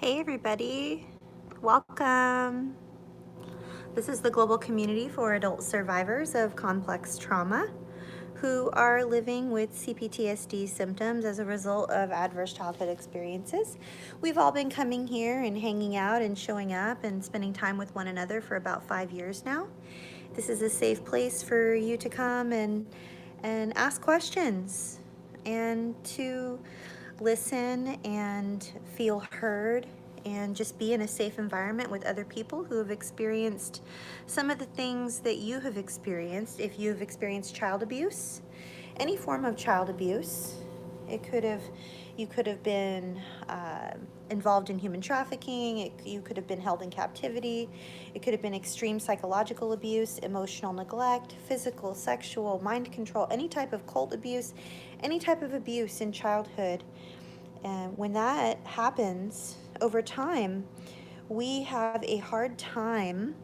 Hey everybody, welcome. This is the global community for adult survivors of complex trauma who are living with CPTSD symptoms as a result of adverse childhood experiences. We've all been coming here and hanging out and showing up and spending time with one another for about 5 years now. This is a safe place for you to come and ask questions and to listen and feel heard and just be in a safe environment with other people who have experienced some of the things that you have experienced. If you've experienced child abuse, any form of child abuse, you could have been involved in human trafficking, you could have been held in captivity, it could have been extreme psychological abuse, emotional neglect, physical, sexual, mind control, any type of cult abuse, any type of abuse in childhood. And when that happens over time, we have a hard time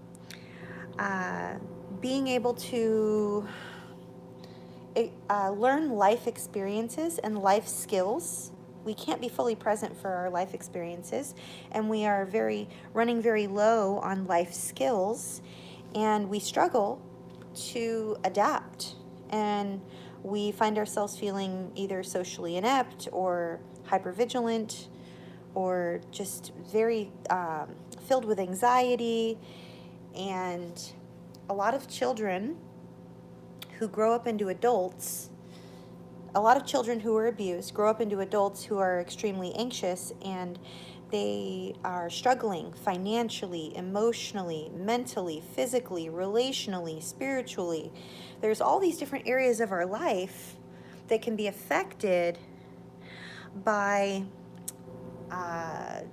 being able to learn life experiences and life skills. We can't be fully present for our life experiences, and we are running very low on life skills, and we struggle to adapt, and we find ourselves feeling either socially inept or hypervigilant or just very filled with anxiety. And a lot of children who grow up into adults, a lot of children who are abused grow up into adults who are extremely anxious, and they are struggling financially, emotionally, mentally, physically, relationally, spiritually. There's all these different areas of our life that can be affected by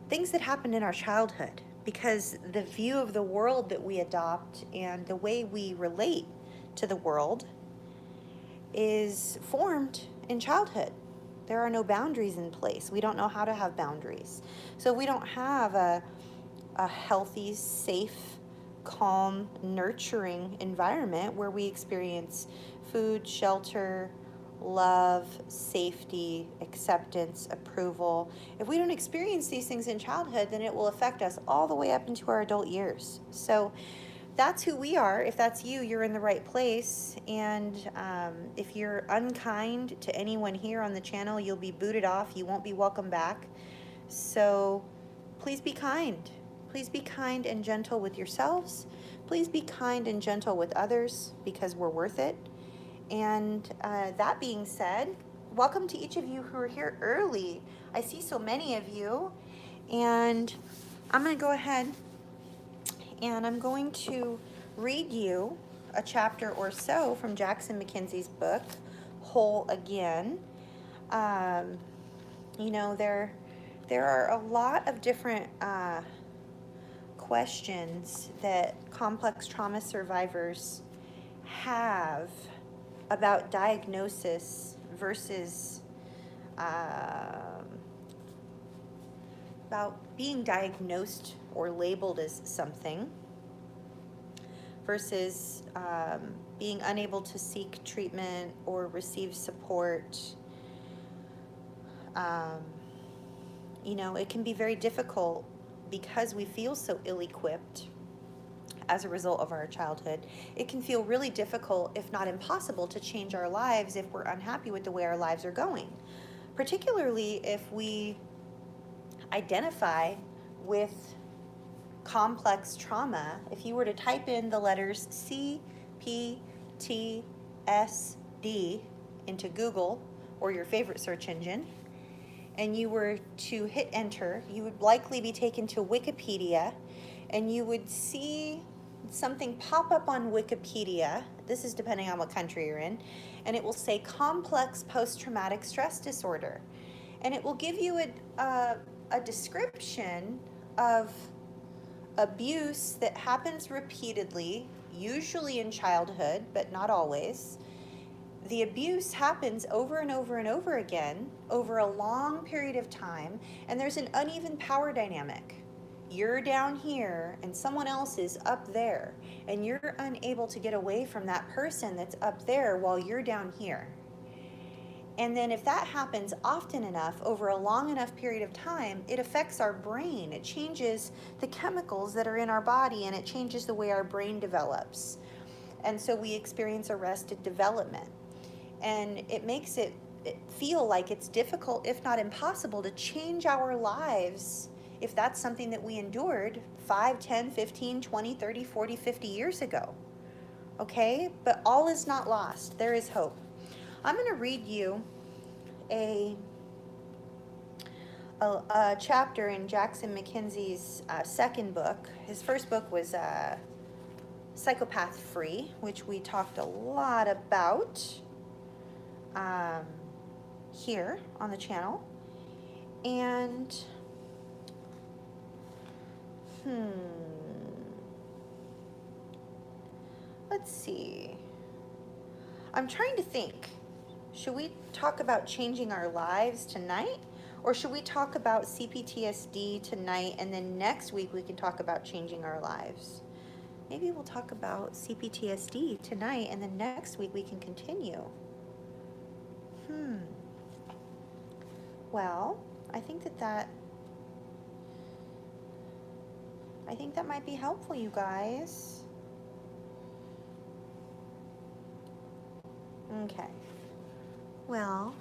things that happened in our childhood, because the view of the world that we adopt and the way we relate to the world is formed in childhood. There are no boundaries in place. We don't know how to have boundaries. So we don't have a healthy, safe, calm, nurturing environment where we experience food, shelter, love, safety, acceptance, approval. If we don't experience these things in childhood, then it will affect us all the way up into our adult years. So that's who we are. If that's you, you're in the right place. And if you're unkind to anyone here on the channel, you'll be booted off. You won't be welcome back. So please be kind. Please be kind and gentle with yourselves. Please be kind and gentle with others, because we're worth it. And that being said, welcome to each of you who are here early. I see so many of you. And I'm going to go ahead and I'm going to read you a chapter or so from Jackson MacKenzie's book, Whole Again. There are a lot of different questions that complex trauma survivors have about diagnosis versus about being diagnosed or labeled as something versus being unable to seek treatment or receive support. It can be very difficult because we feel so ill-equipped as a result of our childhood. It can feel really difficult, if not impossible, to change our lives if we're unhappy with the way our lives are going, particularly if we identify with complex trauma. If you were to type in the letters CPTSD into Google or your favorite search engine, and you were to hit enter, you would likely be taken to Wikipedia, and you would see something pop up on Wikipedia. This is depending on what country you're in, and it will say complex post-traumatic stress disorder, and it will give you a description of abuse that happens repeatedly, usually in childhood, but not always. The abuse happens over and over and over again over a long period of time, and there's an uneven power dynamic. You're down here and someone else is up there, and you're unable to get away from that person that's up there while you're down here. And then if that happens often enough, over a long enough period of time, it affects our brain. It changes the chemicals that are in our body, and it changes the way our brain develops. And so we experience arrested development. And it makes it feel like it's difficult, if not impossible, to change our lives if that's something that we endured 5, 10, 15, 20, 30, 40, 50 years ago. Okay? But all is not lost. There is hope. I'm going to read you a chapter in Jackson MacKenzie's second book. His first book was Psychopath Free, which we talked a lot about here on the channel. And let's see. I'm trying to think. Should we talk about changing our lives tonight? Or should we talk about CPTSD tonight, and then next week we can talk about changing our lives? Maybe we'll talk about CPTSD tonight, and then next week we can continue. Well, I think that might be helpful, you guys. Okay. Well,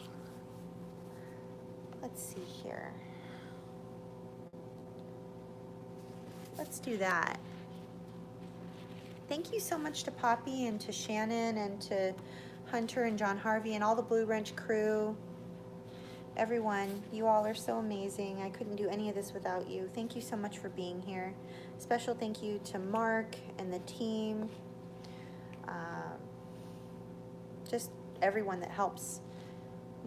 let's see here. Let's do that. Thank you so much to Poppy and to Shannon and to Hunter and John Harvey and all the Blue Wrench crew. Everyone, you all are so amazing. I couldn't do any of this without you. Thank you so much for being here. Special thank you to Mark and the team. Just everyone that helps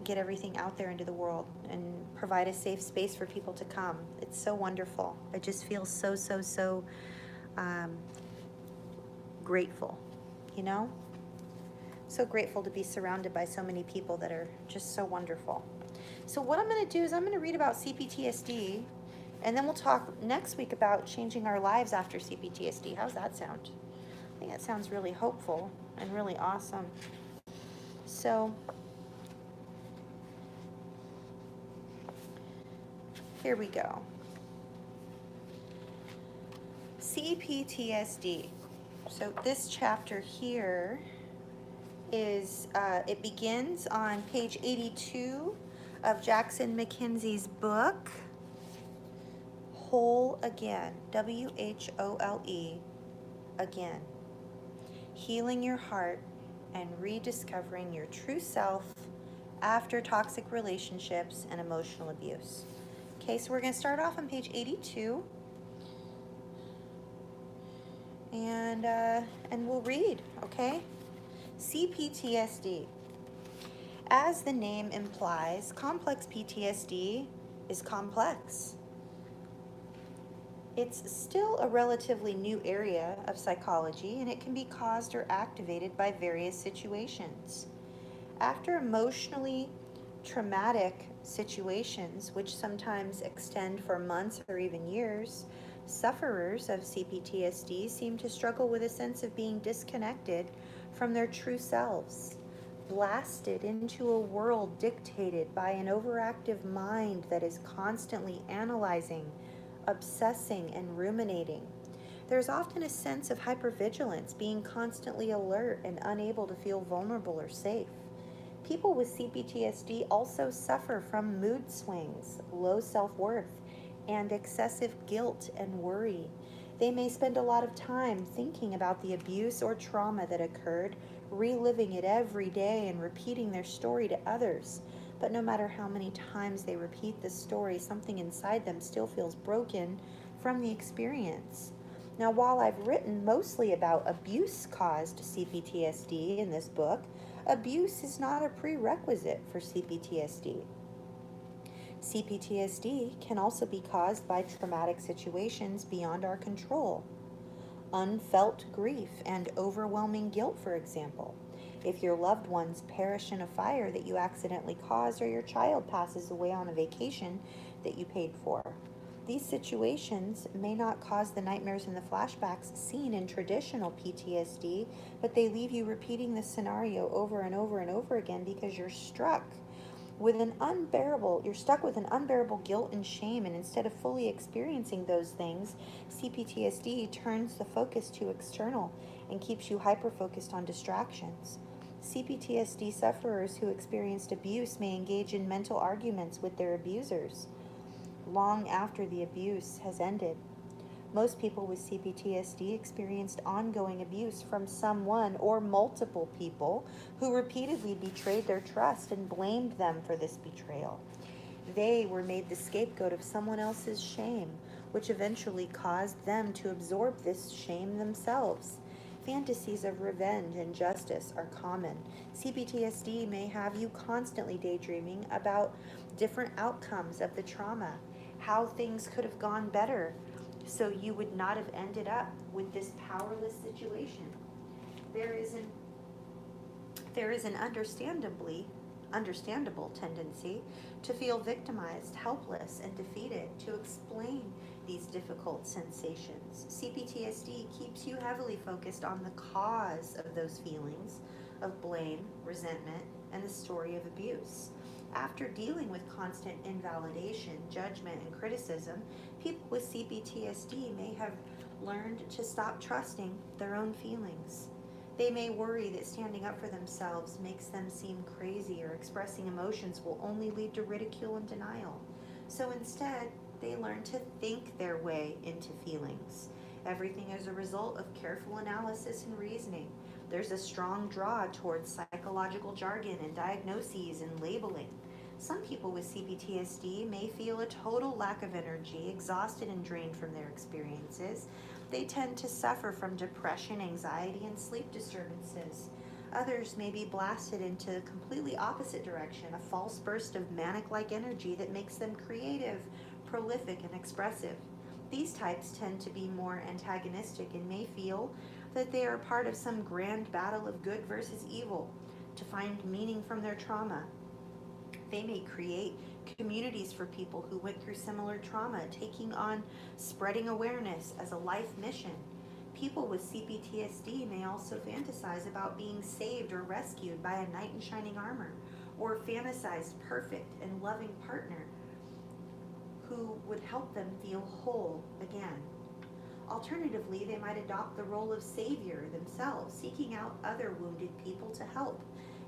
get everything out there into the world and provide a safe space for people to come. It's so wonderful. I just feel so grateful, you know? So grateful to be surrounded by so many people that are just so wonderful. So what I'm going to do is I'm going to read about CPTSD, and then we'll talk next week about changing our lives after CPTSD. How's that sound? I think that sounds really hopeful and really awesome. So here we go. CPTSD. So this chapter here is, it begins on page 82 of Jackson MacKenzie's book, Whole Again, WHOLE, Again. Healing your heart and rediscovering your true self after toxic relationships and emotional abuse. Okay, so we're going to start off on page 82. And we'll read, okay? CPTSD. As the name implies, complex PTSD is complex. It's still a relatively new area of psychology, and it can be caused or activated by various situations. After emotionally traumatic situations, which sometimes extend for months or even years, sufferers of CPTSD seem to struggle with a sense of being disconnected from their true selves, blasted into a world dictated by an overactive mind that is constantly analyzing, obsessing, and ruminating. There's often a sense of hypervigilance, being constantly alert and unable to feel vulnerable or safe. People with CPTSD also suffer from mood swings, low self-worth, and excessive guilt and worry. They may spend a lot of time thinking about the abuse or trauma that occurred, reliving it every day and repeating their story to others. But no matter how many times they repeat the story, something inside them still feels broken from the experience. Now, while I've written mostly about abuse-caused CPTSD in this book, abuse is not a prerequisite for CPTSD. CPTSD can also be caused by traumatic situations beyond our control. Unfelt grief and overwhelming guilt, for example. If your loved ones perish in a fire that you accidentally caused, or your child passes away on a vacation that you paid for. These situations may not cause the nightmares and the flashbacks seen in traditional PTSD, but they leave you repeating the scenario over and over and over again because you're struck You're stuck with an unbearable guilt and shame, and instead of fully experiencing those things, CPTSD turns the focus to external and keeps you hyper-focused on distractions. CPTSD sufferers who experienced abuse may engage in mental arguments with their abusers long after the abuse has ended. Most people with CPTSD experienced ongoing abuse from someone or multiple people who repeatedly betrayed their trust and blamed them for this betrayal. They were made the scapegoat of someone else's shame, which eventually caused them to absorb this shame themselves. Fantasies of revenge and justice are common. CPTSD may have you constantly daydreaming about different outcomes of the trauma, how things could have gone better, so you would not have ended up with this powerless situation. There is an understandable tendency to feel victimized, helpless, and defeated to explain these difficult sensations. CPTSD keeps you heavily focused on the cause of those feelings of blame, resentment, and the story of abuse. After dealing with constant invalidation, judgment, and criticism, people with CPTSD may have learned to stop trusting their own feelings. They may worry that standing up for themselves makes them seem crazy, or expressing emotions will only lead to ridicule and denial. So instead, they learn to think their way into feelings. Everything is a result of careful analysis and reasoning. There's a strong draw towards psychological jargon and diagnoses and labeling. Some people with CPTSD may feel a total lack of energy, exhausted and drained from their experiences. They tend to suffer from depression, anxiety, and sleep disturbances. Others may be blasted into the completely opposite direction, a false burst of manic-like energy that makes them creative, prolific, and expressive. These types tend to be more antagonistic and may feel that they are part of some grand battle of good versus evil to find meaning from their trauma. They may create communities for people who went through similar trauma, taking on spreading awareness as a life mission. People with CPTSD may also fantasize about being saved or rescued by a knight in shining armor, or fantasize perfect and loving partner who would help them feel whole again. Alternatively, they might adopt the role of savior themselves, seeking out other wounded people to help.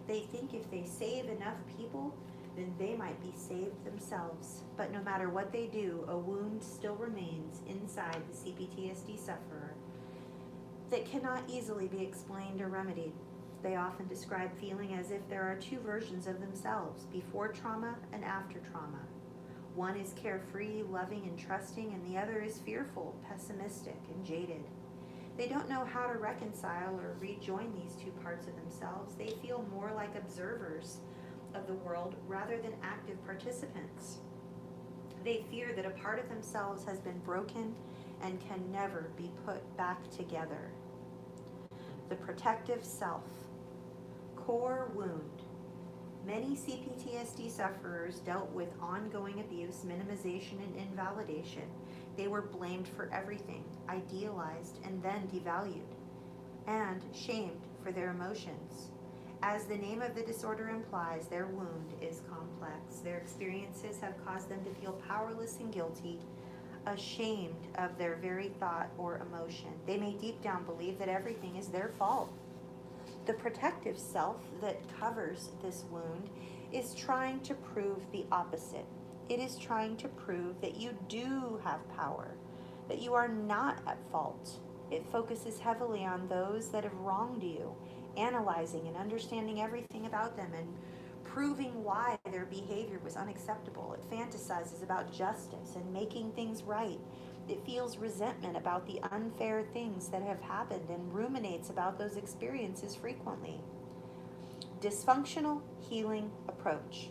They think if they save enough people, then they might be saved themselves. But no matter what they do, a wound still remains inside the CPTSD sufferer that cannot easily be explained or remedied. They often describe feeling as if there are two versions of themselves, before trauma and after trauma. One is carefree, loving, and trusting, and the other is fearful, pessimistic, and jaded. They don't know how to reconcile or rejoin these two parts of themselves. They feel more like observers of the world rather than active participants. They fear that a part of themselves has been broken and can never be put back together. The protective self. Core wound. Many CPTSD sufferers dealt with ongoing abuse, minimization, and invalidation. They were blamed for everything, idealized, and then devalued, and shamed for their emotions. As the name of the disorder implies, their wound is complex. Their experiences have caused them to feel powerless and guilty, ashamed of their very thought or emotion. They may deep down believe that everything is their fault. The protective self that covers this wound is trying to prove the opposite. It is trying to prove that you do have power, that you are not at fault. It focuses heavily on those that have wronged you, analyzing and understanding everything about them and proving why their behavior was unacceptable. It fantasizes about justice and making things right. It feels resentment about the unfair things that have happened and ruminates about those experiences frequently. Dysfunctional healing approach.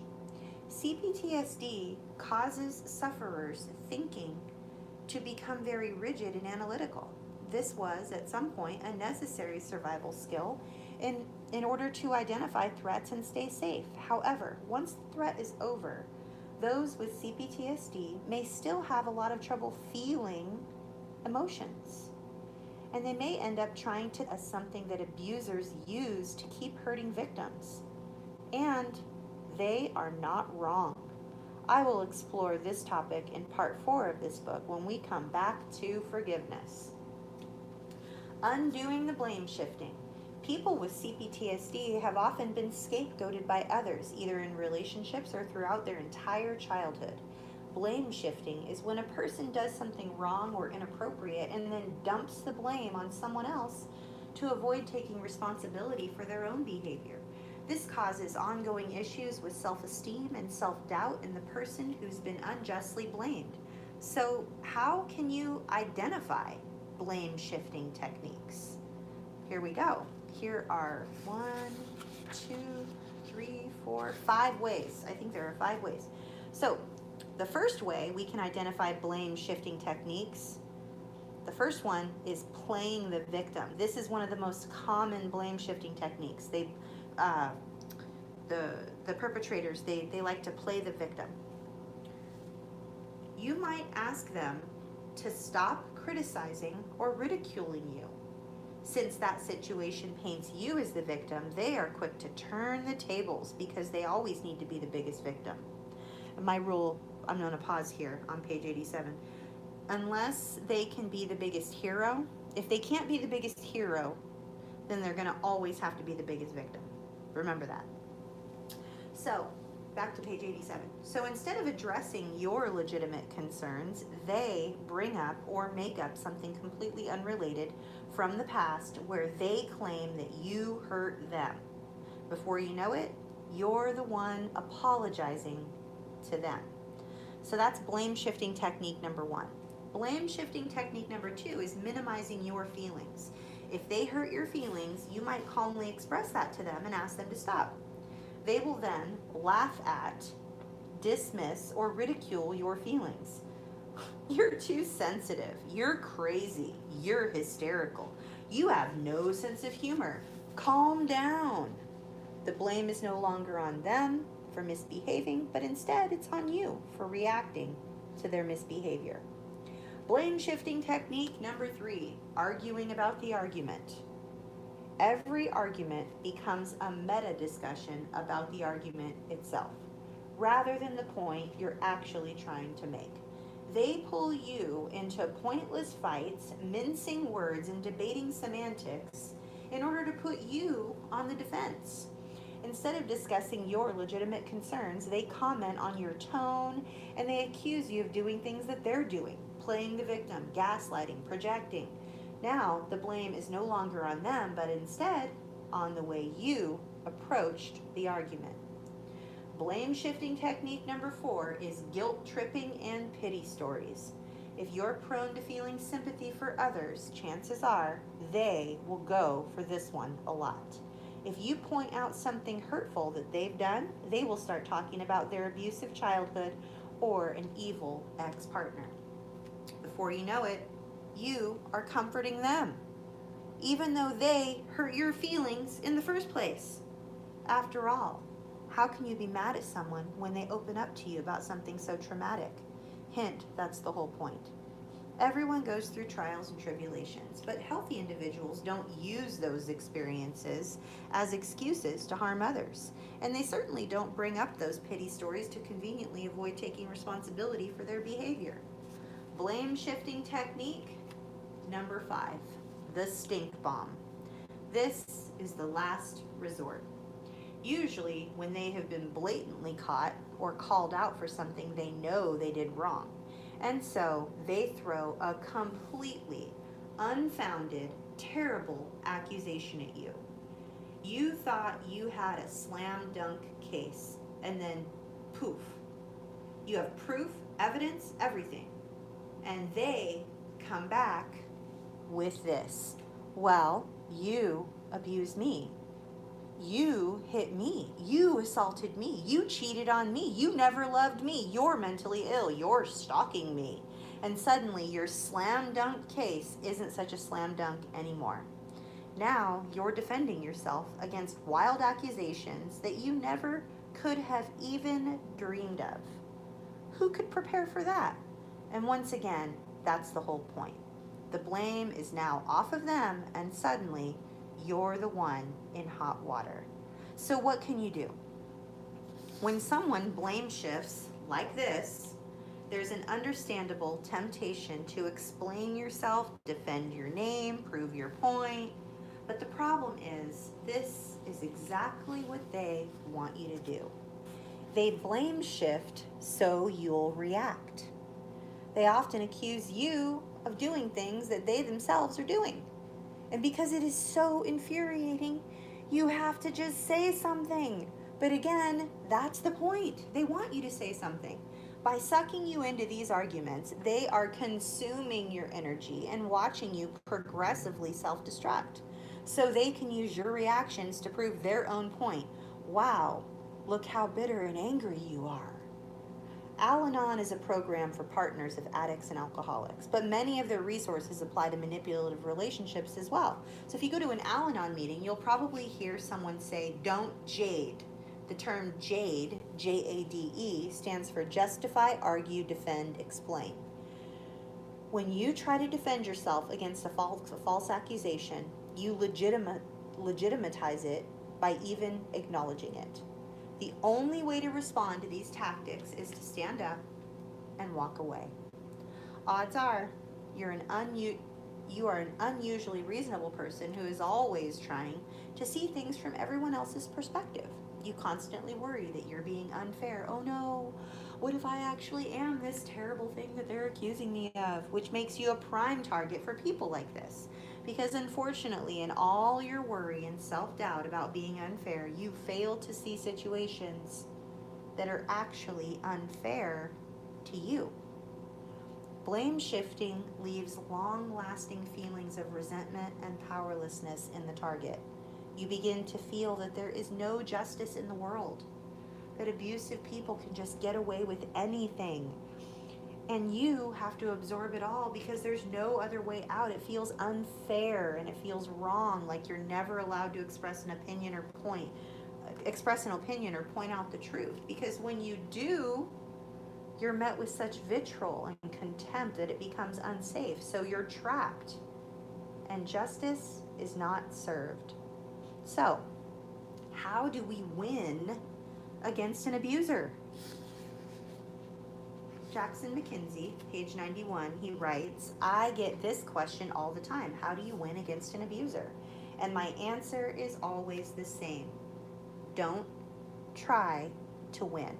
CPTSD causes sufferers' thinking to become very rigid and analytical. This was, at some point, a necessary survival skill in order to identify threats and stay safe. However, once the threat is over, those with CPTSD may still have a lot of trouble feeling emotions. And they may end up trying to as something that abusers use to keep hurting victims. And They are not wrong. I will explore this topic in part 4 of this book when we come back to forgiveness. Undoing the blame shifting. People with CPTSD have often been scapegoated by others, either in relationships or throughout their entire childhood. Blame shifting is when a person does something wrong or inappropriate and then dumps the blame on someone else to avoid taking responsibility for their own behavior. This causes ongoing issues with self-esteem and self-doubt in the person who's been unjustly blamed. So, how can you identify blame shifting techniques? Here we go. Here are 1, 2, 3, 4, 5 ways. I think there are 5 ways. So, the first way we can identify blame shifting techniques, the first one is playing the victim. This is one of the most common blame shifting techniques. The perpetrators, they like to play the victim. You might ask them to stop criticizing or ridiculing you. Since that situation paints you as the victim, they are quick to turn the tables because they always need to be the biggest victim. My rule, I'm going to pause here on page 87. Unless they can be the biggest hero, if they can't be the biggest hero, then they're going to always have to be the biggest victim. Remember that. So, back to page 87. So instead of addressing your legitimate concerns, they bring up or make up something completely unrelated from the past where they claim that you hurt them. Before you know it, you're the one apologizing to them. So that's blame shifting technique number 1. Blame shifting technique number 2 is minimizing your feelings. If they hurt your feelings, you might calmly express that to them and ask them to stop. They will then laugh at, dismiss, or ridicule your feelings. You're too sensitive. You're crazy. You're hysterical. You have no sense of humor. Calm down. The blame is no longer on them for misbehaving, but instead it's on you for reacting to their misbehavior. Blame shifting technique number 3, arguing about the argument. Every argument becomes a meta discussion about the argument itself, rather than the point you're actually trying to make. They pull you into pointless fights, mincing words and debating semantics in order to put you on the defense. Instead of discussing your legitimate concerns, they comment on your tone and they accuse you of doing things that they're doing, playing the victim, gaslighting, projecting. Now, the blame is no longer on them, but instead on the way you approached the argument. Blame shifting technique number 4 is guilt tripping and pity stories. If you're prone to feeling sympathy for others, chances are they will go for this one a lot. If you point out something hurtful that they've done, they will start talking about their abusive childhood or an evil ex-partner. Before you know it, you are comforting them, even though they hurt your feelings in the first place. After all, how can you be mad at someone when they open up to you about something so traumatic? Hint, that's the whole point. Everyone goes through trials and tribulations, but healthy individuals don't use those experiences as excuses to harm others. And they certainly don't bring up those pity stories to conveniently avoid taking responsibility for their behavior. Blame shifting technique number 5, the stink bomb. This is the last resort. Usually when they have been blatantly caught or called out for something they know they did wrong. And so they throw a completely unfounded, terrible accusation at you. You thought you had a slam dunk case, and then poof. You have proof, evidence, everything. And they come back with this. Well, you abused me. You hit me. You assaulted me. You cheated on me. You never loved me. You're mentally ill. You're stalking me. And suddenly your slam dunk case isn't such a slam dunk anymore. Now you're defending yourself against wild accusations that you never could have even dreamed of. Who could prepare for that? And once again, that's the whole point. The blame is now off of them, and suddenly you're the one in hot water. So what can you do? When someone blame shifts like this, there's an understandable temptation to explain yourself, defend your name, prove your point. But the problem is, this is exactly what they want you to do. They blame shift so you'll react. They often accuse you of doing things that they themselves are doing. And because it is so infuriating, you have to just say something. But again, that's the point. They want you to say something. By sucking you into these arguments, they are consuming your energy and watching you progressively self-destruct. So they can use your reactions to prove their own point. Wow, look how bitter and angry you are. Al-Anon is a program for partners of addicts and alcoholics, but many of their resources apply to manipulative relationships as well. So if you go to an Al-Anon meeting, you'll probably hear someone say, "Don't jade." The term JADE, J-A-D-E, stands for justify, argue, defend, explain. When you try to defend yourself against a false accusation, you legitimatize it by even acknowledging it. The only way to respond to these tactics is to stand up and walk away. Odds are you are an unusually reasonable person who is always trying to see things from everyone else's perspective. You constantly worry that you're being unfair. Oh no, what if I actually am this terrible thing that they're accusing me of? Which makes you a prime target for people like this. Because unfortunately, in all your worry and self-doubt about being unfair, you fail to see situations that are actually unfair to you. Blame shifting leaves long-lasting feelings of resentment and powerlessness in the target. You begin to feel that there is no justice in the world, that abusive people can just get away with anything, and you have to absorb it all because there's no other way out. It feels unfair and it feels wrong, like you're never allowed to express an opinion or point out the truth. Because when you do, you're met with such vitriol and contempt that it becomes unsafe. So you're trapped, and justice is not served. So, how do we win against an abuser? MacKenzie, page 91, he writes, "I get this question all the time. How do you win against an abuser? And my answer is always the same. Don't try to win."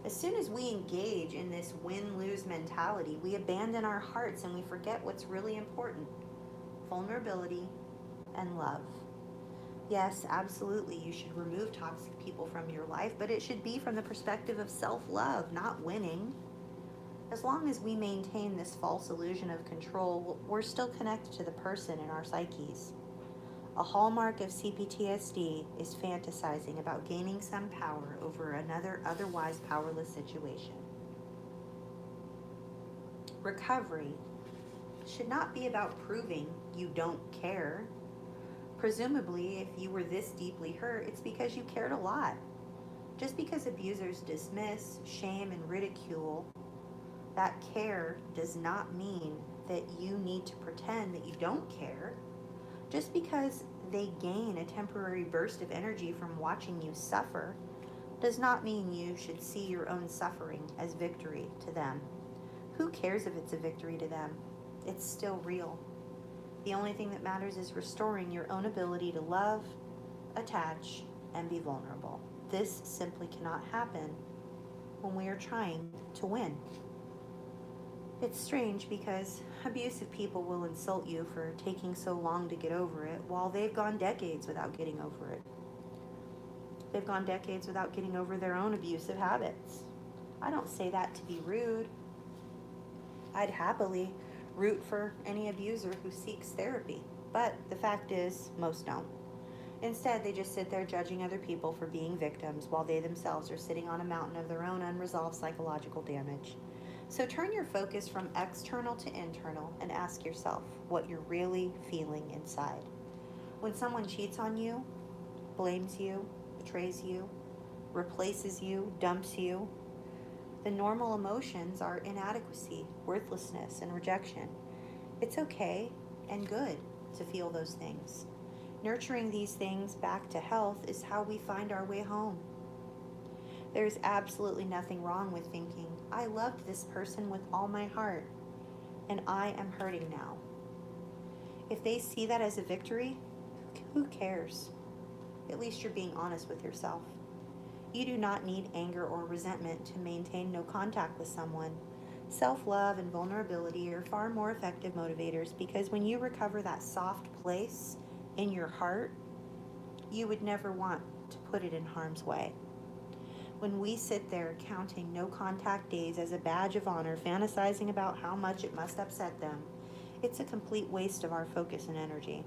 As soon as we engage in this win-lose mentality, we abandon our hearts and we forget what's really important: vulnerability and love. Yes, absolutely, you should remove toxic people from your life, but it should be from the perspective of self-love, not winning. As long as we maintain this false illusion of control, we're still connected to the person in our psyches. A hallmark of CPTSD is fantasizing about gaining some power over another otherwise powerless situation. Recovery should not be about proving you don't care. Presumably, if you were this deeply hurt, it's because you cared a lot. Just because abusers dismiss, shame, and ridicule, that care does not mean that you need to pretend that you don't care. Just because they gain a temporary burst of energy from watching you suffer does not mean you should see your own suffering as victory to them. Who cares if it's a victory to them? It's still real. The only thing that matters is restoring your own ability to love, attach, and be vulnerable. This simply cannot happen when we are trying to win. It's strange because abusive people will insult you for taking so long to get over it, while they've gone decades without getting over it. They've gone decades without getting over their own abusive habits. I don't say that to be rude. I'd happily root for any abuser who seeks therapy, but the fact is, most don't. Instead, they just sit there judging other people for being victims while they themselves are sitting on a mountain of their own unresolved psychological damage. So turn your focus from external to internal and ask yourself what you're really feeling inside. When someone cheats on you, blames you, betrays you, replaces you, dumps you, the normal emotions are inadequacy, worthlessness, and rejection. It's okay and good to feel those things. Nurturing these things back to health is how we find our way home. There's absolutely nothing wrong with thinking, I loved this person with all my heart, and I am hurting now. If they see that as a victory, who cares? At least you're being honest with yourself. You do not need anger or resentment to maintain no contact with someone. Self-love and vulnerability are far more effective motivators because when you recover that soft place in your heart, you would never want to put it in harm's way. When we sit there counting no contact days as a badge of honor, fantasizing about how much it must upset them, it's a complete waste of our focus and energy.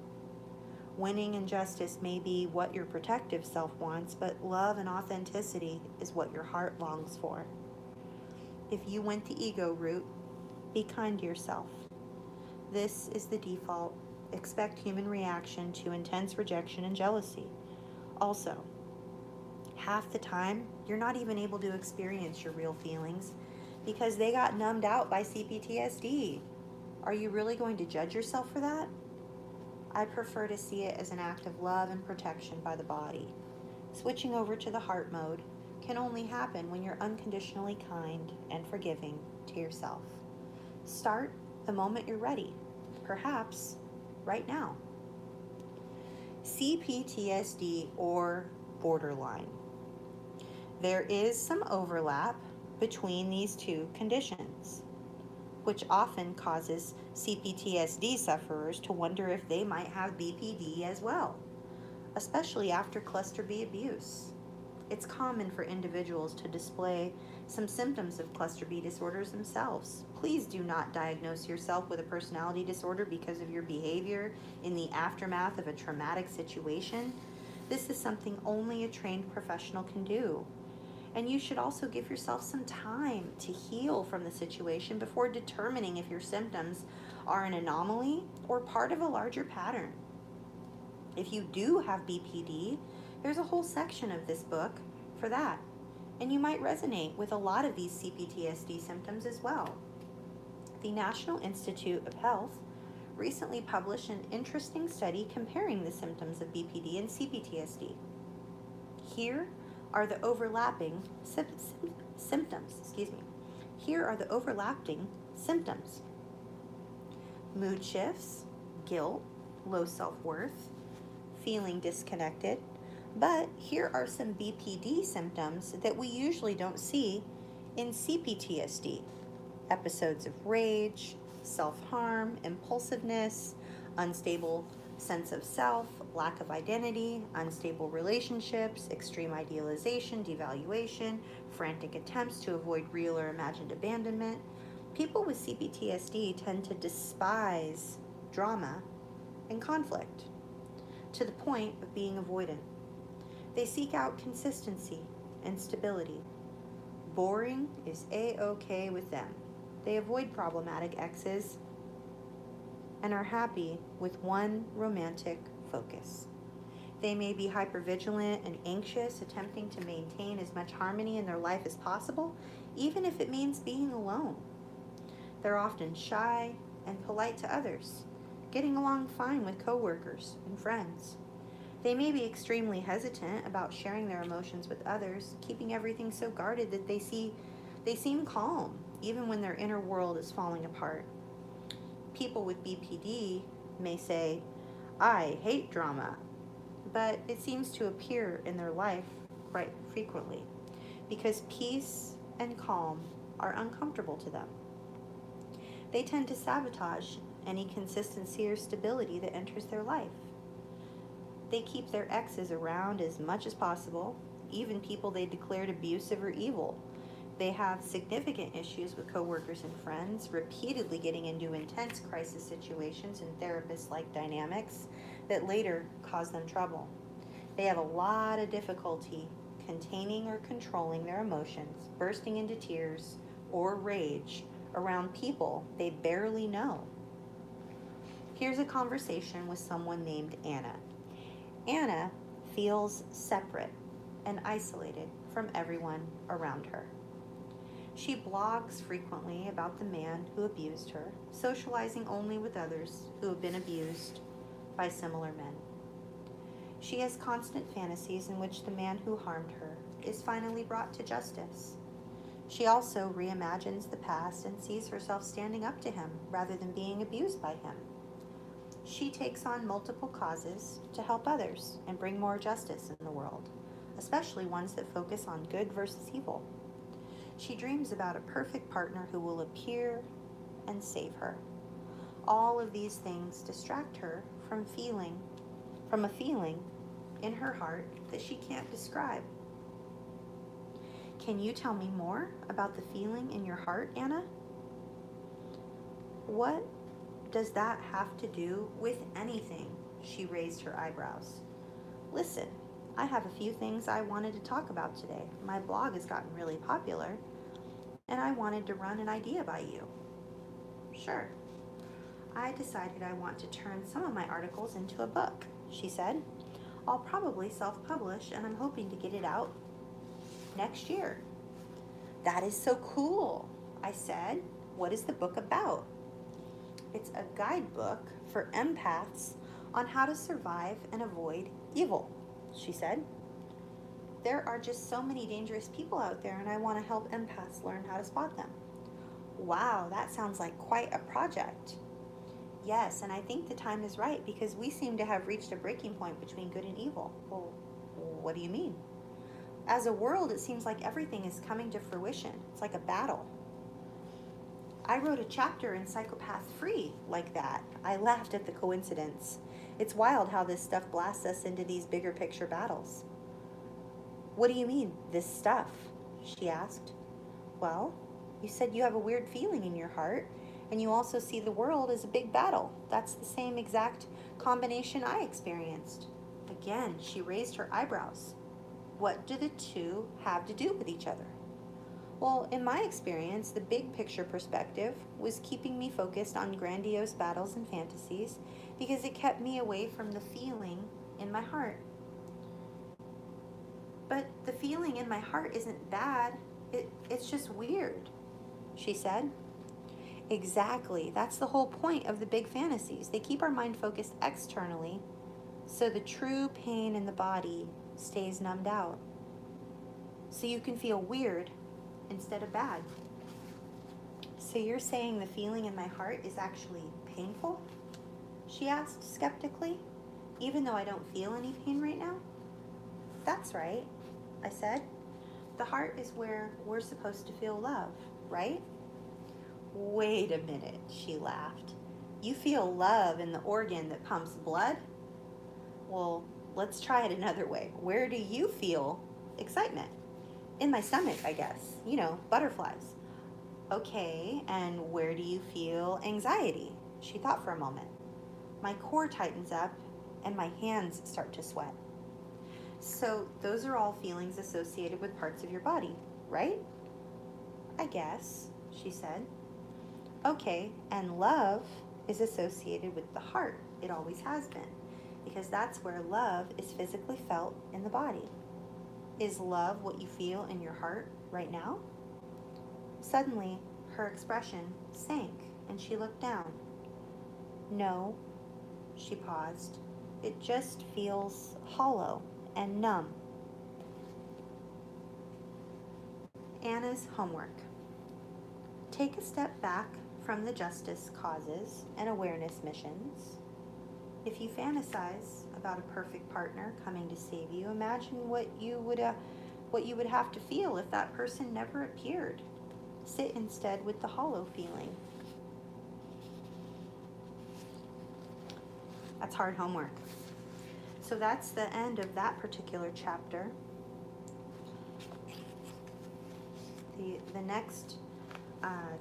Winning and justice may be what your protective self wants, but love and authenticity is what your heart longs for. If you went the ego route, be kind to yourself. This is the default. Expect human reaction to intense rejection and jealousy. Also, half the time, you're not even able to experience your real feelings because they got numbed out by CPTSD. Are you really going to judge yourself for that? I prefer to see it as an act of love and protection by the body. Switching over to the heart mode can only happen when you're unconditionally kind and forgiving to yourself. Start the moment you're ready, perhaps right now. CPTSD or borderline. There is some overlap between these two conditions, which often causes CPTSD sufferers to wonder if they might have BPD as well, especially after cluster B abuse. It's common for individuals to display some symptoms of cluster B disorders themselves. Please do not diagnose yourself with a personality disorder because of your behavior in the aftermath of a traumatic situation. This is something only a trained professional can do. And you should also give yourself some time to heal from the situation before determining if your symptoms are an anomaly or part of a larger pattern. If you do have BPD, there's a whole section of this book for that, and you might resonate with a lot of these CPTSD symptoms as well. The National Institute of Health recently published an interesting study comparing the symptoms of BPD and CPTSD. Here are the overlapping symptoms. Here are the overlapping symptoms. Mood shifts, guilt, low self-worth, feeling disconnected. But here are some BPD symptoms that we usually don't see in CPTSD. Episodes of rage, self-harm, impulsiveness, unstable sense of self, lack of identity, unstable relationships, extreme idealization, devaluation, frantic attempts to avoid real or imagined abandonment. People with CPTSD tend to despise drama and conflict to the point of being avoidant. They seek out consistency and stability. Boring is A-OK with them. They avoid problematic exes and are happy with one romantic focus. They may be hypervigilant and anxious, attempting to maintain as much harmony in their life as possible, even if it means being alone. They're often shy and polite to others, getting along fine with coworkers and friends. They may be extremely hesitant about sharing their emotions with others, keeping everything so guarded that they seem calm, even when their inner world is falling apart. People with BPD may say, I hate drama, but it seems to appear in their life quite frequently because peace and calm are uncomfortable to them. They tend to sabotage any consistency or stability that enters their life. They keep their exes around as much as possible, even people they declared abusive or evil. They have significant issues with coworkers and friends, repeatedly getting into intense crisis situations and therapist-like dynamics that later cause them trouble. They have a lot of difficulty containing or controlling their emotions, bursting into tears or rage around people they barely know. Here's a conversation with someone named Anna. Anna feels separate and isolated from everyone around her. She blogs frequently about the man who abused her, socializing only with others who have been abused by similar men. She has constant fantasies in which the man who harmed her is finally brought to justice. She also reimagines the past and sees herself standing up to him rather than being abused by him. She takes on multiple causes to help others and bring more justice in the world, especially ones that focus on good versus evil. She dreams about a perfect partner who will appear and save her. All of these things distract her from a feeling in her heart that she can't describe. Can you tell me more about the feeling in your heart, Anna? What does that have to do with anything? She raised her eyebrows. Listen, I have a few things I wanted to talk about today. My blog has gotten really popular, and I wanted to run an idea by you. Sure. I decided I want to turn some of my articles into a book, she said. I'll probably self-publish, and I'm hoping to get it out next year. That is so cool, I said. What is the book about? It's a guidebook for empaths on how to survive and avoid evil, she said. There are just so many dangerous people out there, and I want to help empaths learn how to spot them. Wow, that sounds like quite a project. Yes, and I think the time is right because we seem to have reached a breaking point between good and evil. Well, what do you mean? As a world, it seems like everything is coming to fruition. It's like a battle. I wrote a chapter in Psychopath Free like that. I laughed at the coincidence. It's wild how this stuff blasts us into these bigger picture battles. What do you mean, this stuff? She asked. Well, you said you have a weird feeling in your heart, and you also see the world as a big battle. That's the same exact combination I experienced. Again, she raised her eyebrows. What do the two have to do with each other? Well, in my experience, the big picture perspective was keeping me focused on grandiose battles and fantasies because it kept me away from the feeling in my heart. But the feeling in my heart isn't bad. It's just weird, she said. Exactly. That's the whole point of the big fantasies. They keep our mind focused externally, so the true pain in the body stays numbed out. So you can feel weird instead of bad. So you're saying the feeling in my heart is actually painful? She asked skeptically, even though I don't feel any pain right now? That's right, I said. The heart is where we're supposed to feel love, right? Wait a minute, she laughed. You feel love in the organ that pumps blood? Well, let's try it another way. Where do you feel excitement? In my stomach, I guess. You know, butterflies. Okay, and where do you feel anxiety? She thought for a moment. My core tightens up and my hands start to sweat. So those are all feelings associated with parts of your body, right? I guess, she said. Okay, and love is associated with the heart. It always has been, because that's where love is physically felt in the body. Is love what you feel in your heart right now? Suddenly, her expression sank and she looked down. No, she paused. It just feels hollow and numb. Anna's homework. Take a step back from the justice causes and awareness missions. If you fantasize about a perfect partner coming to save you, imagine what you would have to feel if that person never appeared. Sit instead with the hollow feeling. That's hard homework. So that's the end of that particular chapter. The next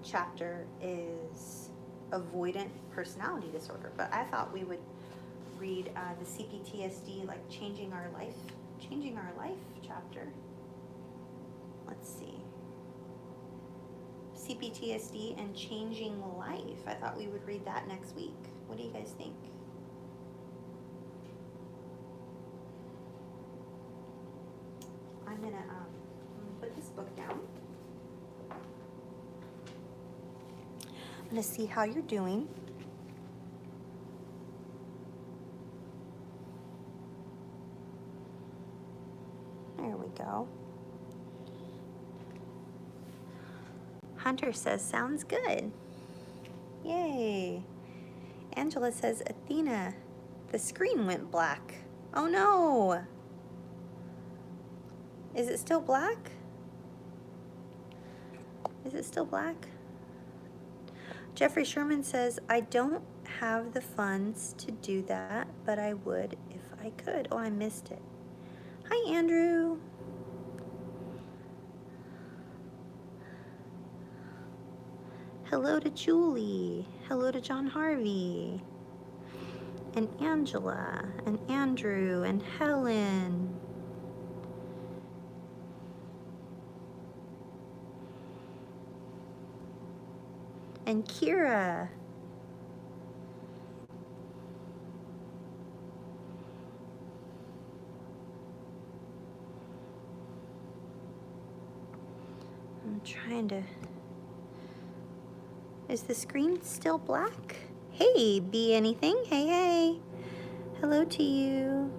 chapter is avoidant personality disorder, but I thought we would read the CPTSD, like changing our life chapter. Let's see. CPTSD and changing life. I thought we would read that next week. What do you guys think? I'm gonna put this book down. I'm gonna see how you're doing. There we go. Hunter says, sounds good. Yay. Angela says, Athena, the screen went black. Oh no. Is it still black? Is it still black? Jeffrey Sherman says, I don't have the funds to do that, but I would if I could. Oh, I missed it. Hi, Andrew. Hello to Julie. Hello to John Harvey. And Angela, and Andrew, and Helen. And Kira. I'm trying to... Is the screen still black? Hey, Be Anything. Hey, hey. Hello to you.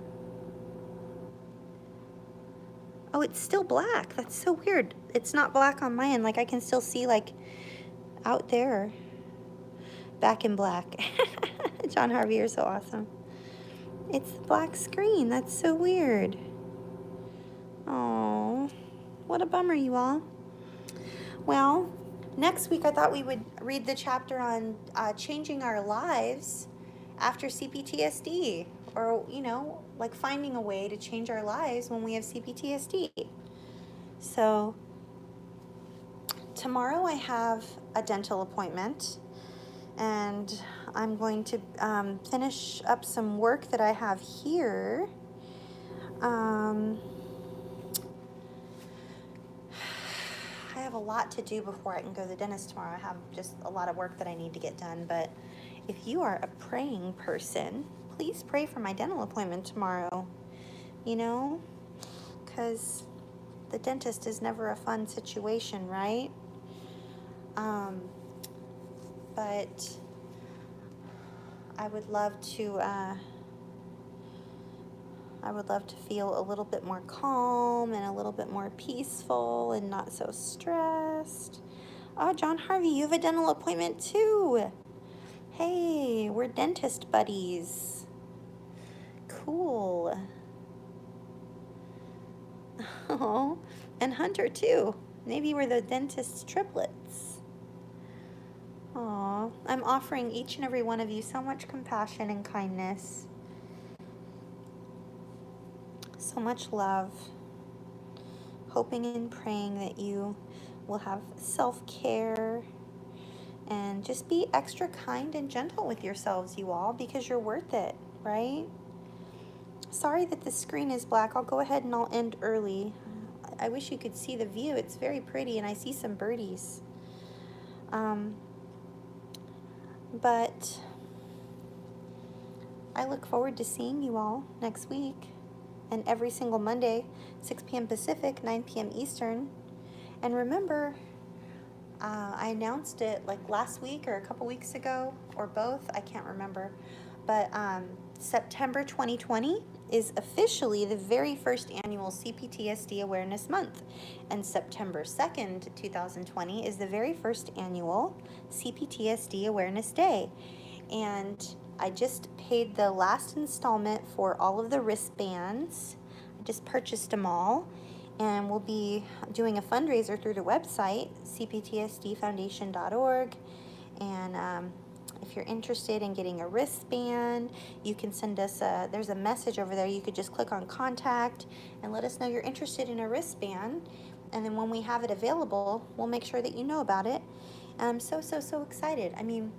Oh, it's still black. That's so weird. It's not black on my end. Like, I can still see, like, out there. Back in black. John Harvey, you're so awesome. It's the black screen. That's so weird. Oh, what a bummer, you all. Well, next week I thought we would read the chapter on changing our lives after CPTSD, or, you know, like finding a way to change our lives when we have CPTSD. So tomorrow I have a dental appointment, and I'm going to finish up some work that I have here. I have a lot to do before I can go to the dentist tomorrow. I have just a lot of work that I need to get done. But if you are a praying person, please pray for my dental appointment tomorrow. You know, because the dentist is never a fun situation, right? But I would love to feel a little bit more calm and a little bit more peaceful and not so stressed. Oh, John Harvey, you have a dental appointment too. Hey, we're dentist buddies. Cool. Oh, and Hunter too. Maybe we're the dentist triplets. Aw, I'm offering each and every one of you so much compassion and kindness. So much love. Hoping and praying that you will have self-care and just be extra kind and gentle with yourselves, you all, because you're worth it, right? Sorry that the screen is black. I'll go ahead and I'll end early. I wish you could see the view. It's very pretty, and I see some birdies. But I look forward to seeing you all next week, and every single Monday, 6 p.m. Pacific, 9 p.m. Eastern. And remember, I announced it like last week or a couple weeks ago, or both, I can't remember. But September 2020 is officially the very first annual CPTSD Awareness Month. And September 2nd, 2020 is the very first annual CPTSD Awareness Day. And I just paid the last installment for all of the wristbands. I just purchased them all. And we'll be doing a fundraiser through the website, cptsdfoundation.org. And if you're interested in getting a wristband, you can send us there's a message over there. You could just click on contact and let us know you're interested in a wristband. And then when we have it available, we'll make sure that you know about it. And I'm so excited. I mean,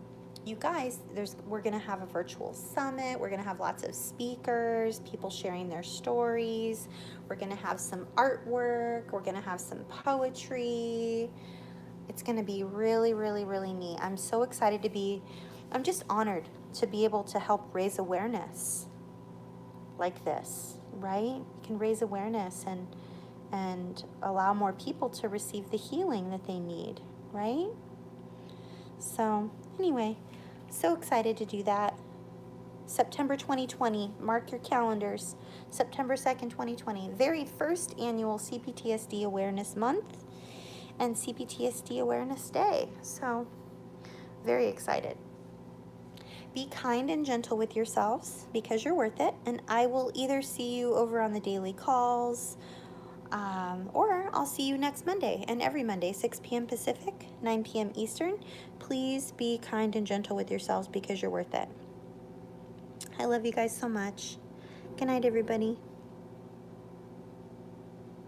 you guys, we're going to have a virtual summit. We're going to have lots of speakers, people sharing their stories. We're going to have some artwork. We're going to have some poetry. It's going to be really neat. I'm so excited I'm just honored to be able to help raise awareness like this, right? You can raise awareness and allow more people to receive the healing that they need, right? So anyway, so excited to do that. September 2020, mark your calendars. September 2nd, 2020, very first annual CPTSD Awareness Month. and CPTSD Awareness Day. So, very excited. Be kind and gentle with yourselves because you're worth it. And I will either see you over on the daily calls, or I'll see you next Monday and every Monday, 6 p.m. Pacific, 9 p.m. Eastern. Please be kind and gentle with yourselves because you're worth it. I love you guys so much. Good night, everybody.